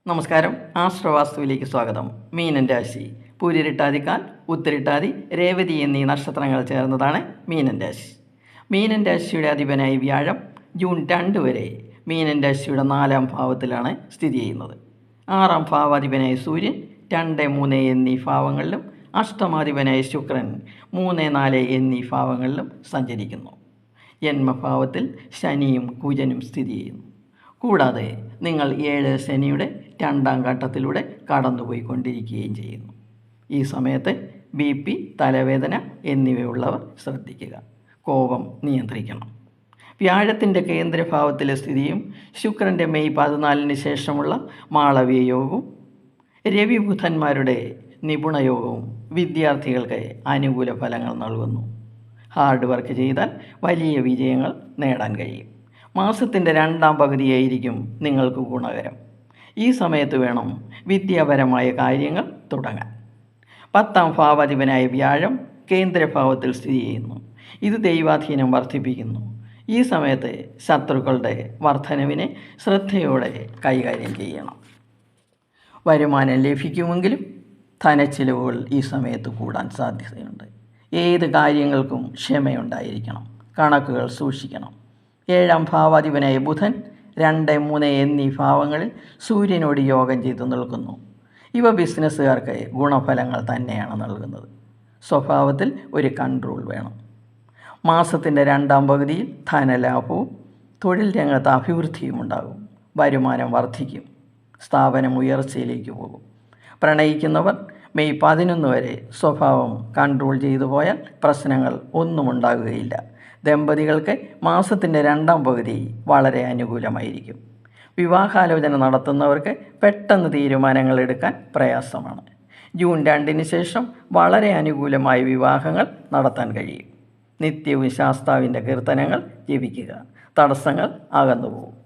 നമസ്കാരം. ആശ്രവാസ്തുവിലേക്ക് സ്വാഗതം. മീനൻ രാശി പൂരിരുട്ടാതിക്കാൽ, ഉത്തരിട്ടാതി, രേവതി എന്നീ നക്ഷത്രങ്ങൾ ചേർന്നതാണ് മീനൻ രാശി. മീനൻ രാശിയുടെ അധിപനായി വ്യാഴം ജൂൺ 2 വരെ മീനൻ രാശിയുടെ 4-ാം ഭാവത്തിലാണ് സ്ഥിതി ചെയ്യുന്നത്. 6-ാം ഭാവാധിപനായ സൂര്യൻ 2, 3 എന്നീ ഭാവങ്ങളിലും അഷ്ടമാധിപനായ ശുക്രൻ 3, 4 എന്നീ ഭാവങ്ങളിലും സഞ്ചരിക്കുന്നു. ജന്മഭാവത്തിൽ ശനിയും കുജനും സ്ഥിതി ചെയ്യുന്നു. കൂടാതെ നിങ്ങൾ 7 ശനിയുടെ 2-ാം ഘട്ടത്തിലൂടെ കടന്നുപോയിക്കൊണ്ടിരിക്കുകയും ചെയ്യുന്നു. ഈ സമയത്ത് BP, തലവേദന എന്നിവയുള്ളവർ ശ്രദ്ധിക്കുക. കോപം നിയന്ത്രിക്കണം. വ്യാഴത്തിൻ്റെ കേന്ദ്രഭാവത്തിലെ സ്ഥിതിയും ശുക്രൻ്റെ മെയ് 14 ശേഷമുള്ള മാളവ്യ യോഗവും രവി ബുധന്മാരുടെ നിപുണയോഗവും വിദ്യാർത്ഥികൾക്ക് അനുകൂല ഫലങ്ങൾ നൽകുന്നു. ഹാർഡ് വർക്ക് ചെയ്താൽ വലിയ വിജയങ്ങൾ നേടാൻ കഴിയും. മാസത്തിൻ്റെ 2-ാം പകുതിയായിരിക്കും നിങ്ങൾക്ക് ഗുണകരം. ഈ സമയത്ത് വേണം വിദ്യാപരമായ കാര്യങ്ങൾ തുടങ്ങാൻ. 10-ാം ഭാവാധിപനായ വ്യാഴം കേന്ദ്രഭാവത്തിൽ സ്ഥിതി ചെയ്യുന്നു. ഇത് ദൈവാധീനം വർദ്ധിപ്പിക്കുന്നു. ഈ സമയത്ത് ശത്രുക്കളുടെ വർധനവിനെ ശ്രദ്ധയോടെ കൈകാര്യം ചെയ്യണം. വരുമാനം ലഭിക്കുമെങ്കിലും ധനച്ചിലവുകൾ ഈ സമയത്ത് കൂടാൻ സാധ്യതയുണ്ട്. ഏത് കാര്യങ്ങൾക്കും ക്ഷമയുണ്ടായിരിക്കണം. കണക്കുകൾ സൂക്ഷിക്കണം. 7-ാം ഭാവാധിപനായ ബുധൻ 2, 3 എന്നീ ഭാവങ്ങളിൽ സൂര്യനോട് യോഗം ചെയ്തു നിൽക്കുന്നു. ഇവ ബിസിനസ്സുകാർക്ക് ഗുണഫലങ്ങൾ തന്നെയാണ് നൽകുന്നത്. സ്വഭാവത്തിൽ ഒരു കൺട്രോൾ വേണം. മാസത്തിൻ്റെ 2-ാം പകുതിയിൽ ധനലാഭവും തൊഴിൽ രംഗത്ത് അഭിവൃദ്ധിയും ഉണ്ടാകും. വരുമാനം വർദ്ധിക്കും. സ്ഥാപനം ഉയർച്ചയിലേക്ക് പോകും. പ്രണയിക്കുന്നവർ മെയ് 11 വരെ സ്വഭാവം കൺട്രോൾ ചെയ്തു പോയാൽ പ്രശ്നങ്ങൾ ഒന്നും ഉണ്ടാകുകയില്ല. ദമ്പതികൾക്ക് മാസത്തിൻ്റെ 2-ാം പകുതി വളരെ അനുകൂലമായിരിക്കും. വിവാഹാലോചന നടത്തുന്നവർക്ക് പെട്ടെന്ന് തീരുമാനങ്ങൾ എടുക്കാൻ പ്രയാസമാണ്. ജൂൺ 2 ശേഷം വളരെ അനുകൂലമായ വിവാഹങ്ങൾ നടത്താൻ കഴിയും. നിത്യവും ശാസ്താവിൻ്റെ കീർത്തനങ്ങൾ ജപിക്കുക. തടസ്സങ്ങൾ അകന്നുപോകും.